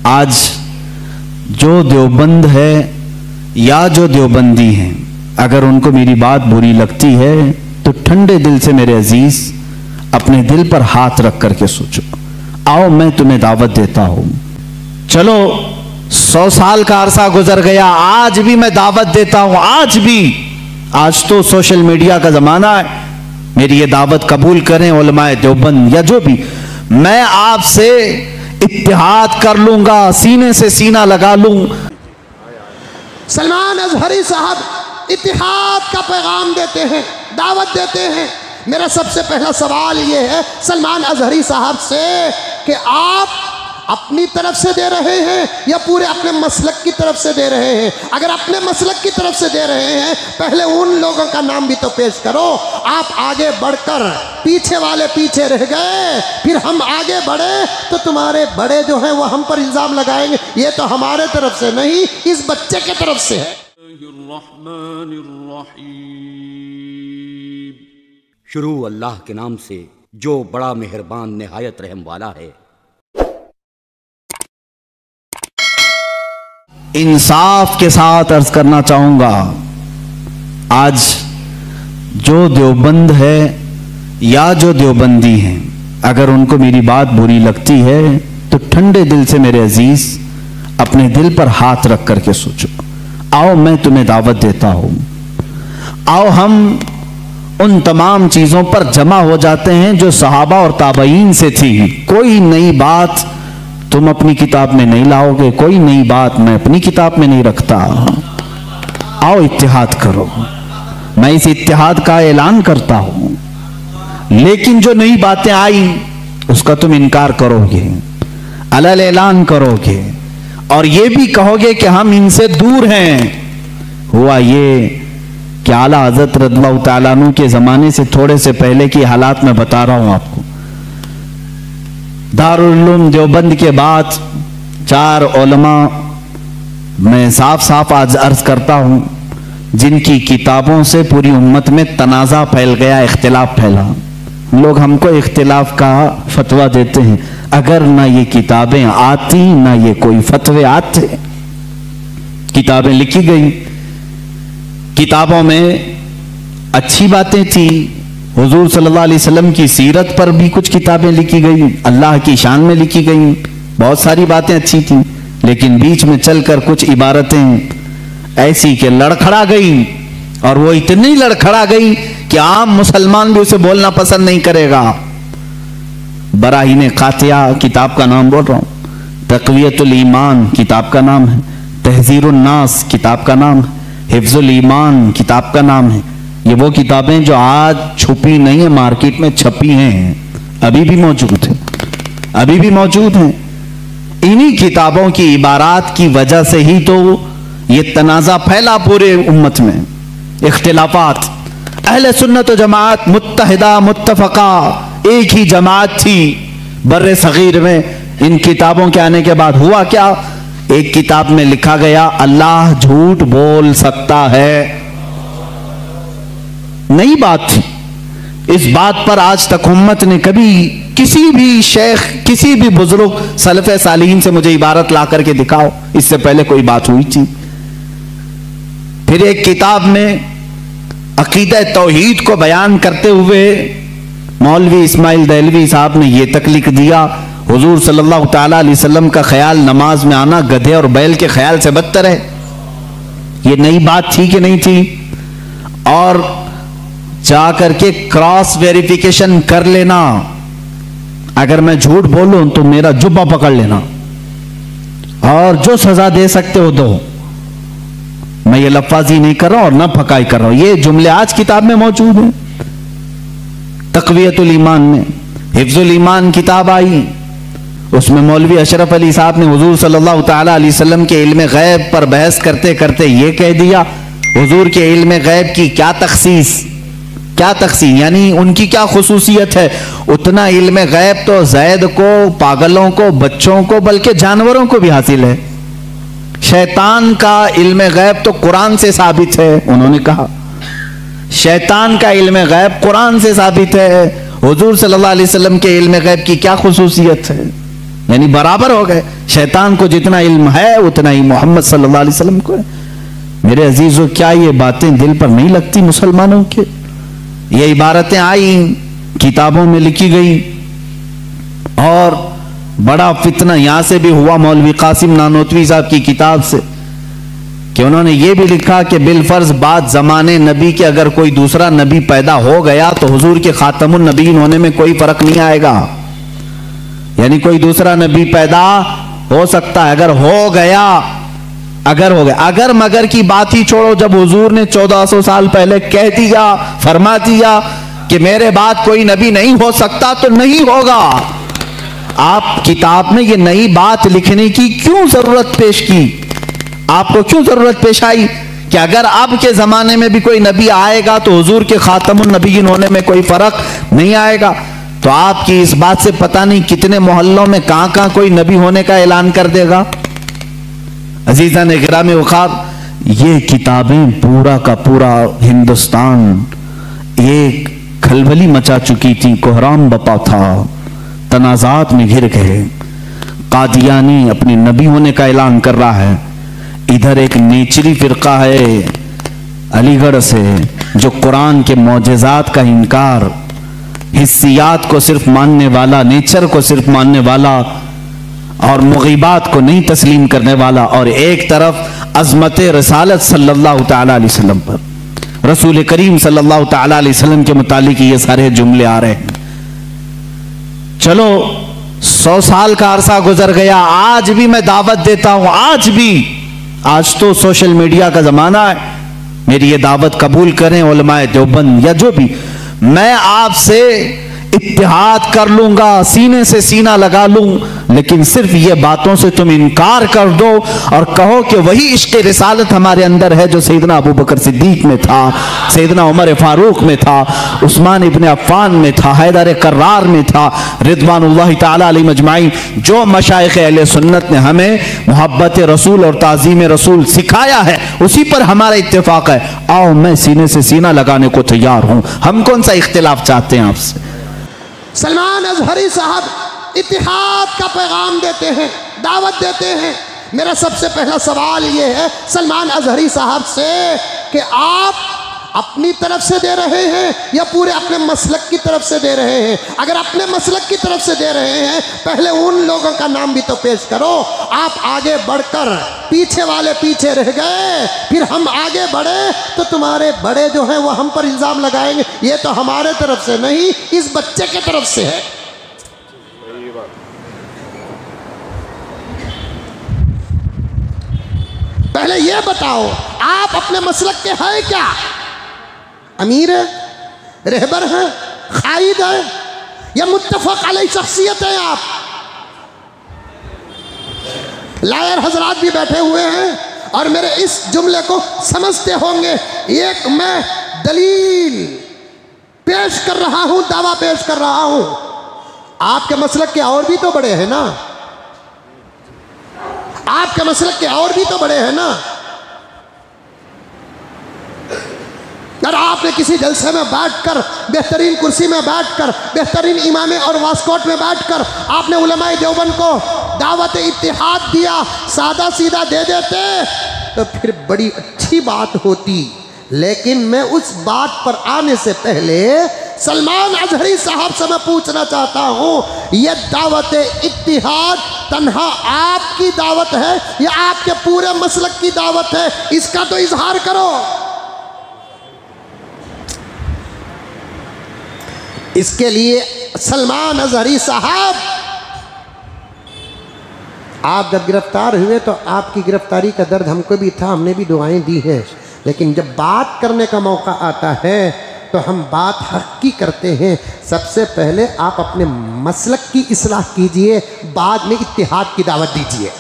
آج جو دیوبند ہے یا جو دیوبندی ہیں، اگر ان کو میری بات بری لگتی ہے تو ٹھنڈے دل سے میرے عزیز اپنے دل پر ہاتھ رکھ کر کے سوچو، آؤ میں تمہیں دعوت دیتا ہوں۔ چلو 100 سال کا عرصہ گزر گیا، آج بھی میں دعوت دیتا ہوں، آج تو سوشل میڈیا کا زمانہ ہے، میری یہ دعوت قبول کریں علماء دیوبند یا جو بھی، میں آپ سے اتحاد کر لوں گا، سینے سے سینہ لگا لوں۔ سلمان اظہری صاحب اتحاد کا پیغام دیتے ہیں، دعوت دیتے ہیں۔ میرا سب سے پہلا سوال یہ ہے سلمان اظہری صاحب سے کہ آپ اپنی طرف سے دے رہے ہیں یا پورے اپنے مسلک کی طرف سے دے رہے ہیں؟ اگر اپنے مسلک کی طرف سے دے رہے ہیں پہلے ان لوگوں کا نام بھی تو پیش کرو۔ آپ آگے بڑھ کر پیچھے والے پیچھے رہ گئے، پھر ہم آگے بڑھے تو تمہارے بڑے جو ہیں وہ ہم پر الزام لگائیں گے، یہ تو ہمارے طرف سے نہیں، اس بچے کے طرف سے ہے۔ الرحمن الرحیم، شروع اللہ کے نام سے جو بڑا مہربان نہایت رحم والا ہے۔ انصاف کے ساتھ عرض کرنا چاہوں گا، آج جو دیوبند ہے یا جو دیوبندی ہیں، اگر ان کو میری بات بری لگتی ہے تو ٹھنڈے دل سے میرے عزیز اپنے دل پر ہاتھ رکھ کر کے سوچو، آؤ میں تمہیں دعوت دیتا ہوں۔ آؤ ہم ان تمام چیزوں پر جمع ہو جاتے ہیں جو صحابہ اور تابعین سے تھی۔ کوئی نئی بات تم اپنی کتاب میں نہیں لاؤ گے، کوئی نئی بات میں اپنی کتاب میں نہیں رکھتا۔ آؤ اتحاد کرو، میں اس اتحاد کا اعلان کرتا ہوں، لیکن جو نئی باتیں آئی اس کا تم انکار کرو گے، علل اعلان کرو گے، اور یہ بھی کہو گے کہ ہم ان سے دور ہیں۔ ہوا یہ کہ اعلیٰ حضرت رضی اللہ تعالیٰ عنہ کے زمانے سے تھوڑے سے پہلے کی حالات میں بتا رہا ہوں آپ کو۔ دارالعلوم دیوبند کے بعد 4 علماء میں صاف آج عرض کرتا ہوں جن کی کتابوں سے پوری امت میں تنازع پھیل گیا، اختلاف پھیلا۔ لوگ ہم کو اختلاف کا فتویٰ دیتے ہیں، اگر نہ یہ کتابیں آتی نہ یہ کوئی فتوے آتے۔ کتابیں لکھی گئی، کتابوں میں اچھی باتیں تھی، حضور صلی اللہ علیہ وسلم کی سیرت پر بھی کچھ کتابیں لکھی گئی، اللہ کی شان میں لکھی گئی، بہت ساری باتیں اچھی تھیں، لیکن بیچ میں چل کر کچھ عبارتیں ایسی کہ لڑکھڑا گئی، اور وہ اتنی لڑکھڑا گئی کہ عام مسلمان بھی اسے بولنا پسند نہیں کرے گا۔ براہین قاطعہ کتاب کا نام بول رہا ہوں، تقویت الایمان کتاب کا نام ہے، تحذیر الناس کتاب کا نام ہے، حفظ الایمان کتاب کا نام ہے۔ یہ وہ کتابیں جو آج چھپی نہیں ہیں، مارکیٹ میں چھپی ہیں، ابھی بھی موجود ہیں۔ انہی کتابوں کی عبارات کی وجہ سے ہی تو یہ تنازع پھیلا پورے امت میں، اختلافات۔ اہل سنت و جماعت متحدہ متفقہ ایک ہی جماعت تھی بر صغیر میں۔ ان کتابوں کے آنے کے بعد ہوا کیا؟ ایک کتاب میں لکھا گیا اللہ جھوٹ بول سکتا ہے، نئی بات تھی۔ اس بات پر آج تک امت نے کبھی کسی بھی شیخ، کسی بھی بزرگ سلف صالحین سے مجھے عبارت لا کر کے دکھاؤ اس سے پہلے کوئی بات ہوئی تھی۔ پھر ایک کتاب میں عقیدہ توحید کو بیان کرتے ہوئے مولوی اسماعیل دہلوی صاحب نے یہ تک لکھ دیا، حضور صلی اللہ تعالیٰ علیہ وسلم کا خیال نماز میں آنا گدھے اور بیل کے خیال سے بدتر ہے۔ یہ نئی بات تھی کہ نہیں تھی؟ اور جا کر کے کراس ویریفیکیشن کر لینا، اگر میں جھوٹ بولوں تو میرا جبہ پکڑ لینا، اور جو سزا دے سکتے ہو دو۔ میں یہ لفاظی نہیں کر رہا اور نہ پھکائی کر رہا ہوں، یہ جملے آج کتاب میں موجود ہیں۔ تقویت الایمان میں حفظ الایمان کتاب آئی، اس میں مولوی اشرف علی صاحب نے حضور صلی اللہ تعالیٰ علیہ وسلم کے علم غیب پر بحث کرتے کرتے یہ کہہ دیا، حضور کے علم غیب کی کیا تخصیص، یعنی ان کی کیا خصوصیت ہے؟ اتنا علم غیب تو زید کو، پاگلوں کو، بچوں کو، بلکہ جانوروں کو بھی حاصل ہے۔ شیطان کا علم غیب تو قرآن سے ثابت ہے، انہوں نے کہا شیطان کا علم غیب قرآن سے ثابت ہے، حضور صلی اللہ علیہ وسلم کے علم غیب کی کیا خصوصیت ہے؟ یعنی برابر ہو گئے. شیطان کو جتنا علم ہے اتنا ہی محمد صلی اللہ علیہ وسلم کو ہے. میرے عزیزو، کیا یہ باتیں دل پر نہیں لگتی مسلمانوں کے؟ یہ عبارتیں آئی، کتابوں میں لکھی گئی، اور بڑا فتنہ یہاں سے بھی ہوا مولوی قاسم نانوتوی صاحب کی کتاب سے، کہ انہوں نے یہ بھی لکھا کہ بالفرض بعد زمانے نبی کے اگر کوئی دوسرا نبی پیدا ہو گیا تو حضور کے خاتم النبیین ہونے میں کوئی فرق نہیں آئے گا. یعنی کوئی دوسرا نبی پیدا ہو سکتا ہے، اگر ہو گیا اگر مگر کی بات ہی چھوڑو. جب حضور نے 1400 سال پہلے کہہ دیا، فرما دیا کہ میرے بعد کوئی نبی نہیں ہو سکتا تو نہیں ہوگا. آپ کتاب میں یہ نئی بات لکھنے کی کیوں ضرورت پیش کی؟ آپ کو کیوں ضرورت پیش آئی کہ اگر اب کے زمانے میں بھی کوئی نبی آئے گا تو حضور کے خاتم النبیین ہونے میں کوئی فرق نہیں آئے گا؟ تو آپ کی اس بات سے پتہ نہیں کتنے محلوں میں کہاں کوئی نبی ہونے کا اعلان کر دے گا. عزیزان گرامی وقار، یہ کتابیں پورا کا پورا ہندوستان ایک کھلبلی مچا چکی تھی، کوہرام بپا تھا، تنازعات میں گھر گئے. قادیانی اپنے نبی ہونے کا اعلان کر رہا ہے، ادھر ایک نیچری فرقہ ہے علی گڑھ سے جو قرآن کے معجزات کا انکار، حسیات کو صرف ماننے والا، نیچر کو صرف ماننے والا اور مغیبات کو نہیں تسلیم کرنے والا، اور ایک طرف عظمت رسالت صلی اللہ تعالی علیہ وسلم پر، رسول کریم صلی اللہ تعالی علیہ وسلم کے متعلق یہ سارے جملے آ رہے ہیں. چلو 100 سال کا عرصہ گزر گیا، آج بھی میں دعوت دیتا ہوں، آج تو سوشل میڈیا کا زمانہ ہے، میری یہ دعوت قبول کریں علماء دیوبند یا جو بھی، میں آپ سے اتحاد کر لوں گا، سینے سے سینہ لگا لوں، لیکن صرف یہ باتوں سے تم انکار کر دو اور کہو کہ وہی عشق رسالت ہمارے اندر ہے جو سیدنا ابو بکر صدیق میں تھا، سیدنا عمر فاروق میں تھا، عثمان ابن عفان میں تھا، حیدر کرار میں تھا، رضوان اللہ تعالی علیہ مجمعین. جو مشائخ اہل سنت نے ہمیں محبت رسول اور تعظیم رسول سکھایا ہے اسی پر ہمارا اتفاق ہے. آؤ، میں سینے سے سینہ لگانے کو تیار ہوں. ہم کون سا اختلاف چاہتے ہیں آپ سے؟ سلمان اظہری صاحب اتحاد کا پیغام دیتے ہیں، دعوت دیتے ہیں. میرا سب سے پہلا سوال یہ ہے سلمان اظہری صاحب سے کہ آپ اپنی طرف سے دے رہے ہیں یا پورے اپنے مسلک کی طرف سے دے رہے ہیں؟ اگر اپنے مسلک کی طرف سے دے رہے ہیں پہلے ان لوگوں کا نام بھی تو پیش کرو. آپ آگے بڑھ کر پیچھے والے پیچھے رہ گئے، پھر ہم آگے بڑھے تو تمہارے بڑے جو ہیں وہ ہم پر الزام لگائیں گے یہ تو ہمارے طرف سے نہیں، اس بچے کے طرف سے ہے. پہلے یہ بتاؤ آپ اپنے مسلک کے ہیں کیا؟ امیر ہے، رہبر ہیں، قائد ہیں، یا متفق علیہ شخصیت ہیں؟ آپ لائر حضرات بھی بیٹھے ہوئے ہیں اور میرے اس جملے کو سمجھتے ہوں گے. ایک میں دلیل پیش کر رہا ہوں، دعویٰ پیش کر رہا ہوں. آپ کے مسلک کے اور بھی تو بڑے ہیں نا، آپ کے مسلک کے اور بھی تو بڑے ہیں نا. اگر آپ نے کسی جلسے میں بیٹھ کر، بہترین کرسی میں بیٹھ کر، بہترین امامے اور واسکوٹ میں بیٹھ کر آپ نے علماء دیوبند کو دعوت اتحاد دیا، سادہ سیدھا دے دیتے تو پھر بڑی اچھی بات ہوتی. لیکن میں اس بات پر آنے سے پہلے سلمان اظہری صاحب سے میں پوچھنا چاہتا ہوں، یہ دعوت اتحاد تنہا آپ کی دعوت ہے یا آپ کے پورے مسلک کی دعوت ہے؟ اس کا تو اظہار کرو. اس کے لیے سلمان اظہری صاحب، آپ جب گرفتار ہوئے تو آپ کی گرفتاری کا درد ہم کو بھی تھا، ہم نے بھی دعائیں دی ہیں، لیکن جب بات کرنے کا موقع آتا ہے تو ہم بات حق کی کرتے ہیں. سب سے پہلے آپ اپنے مسلک کی اصلاح کیجئے، بعد میں اتحاد کی دعوت دیجئے.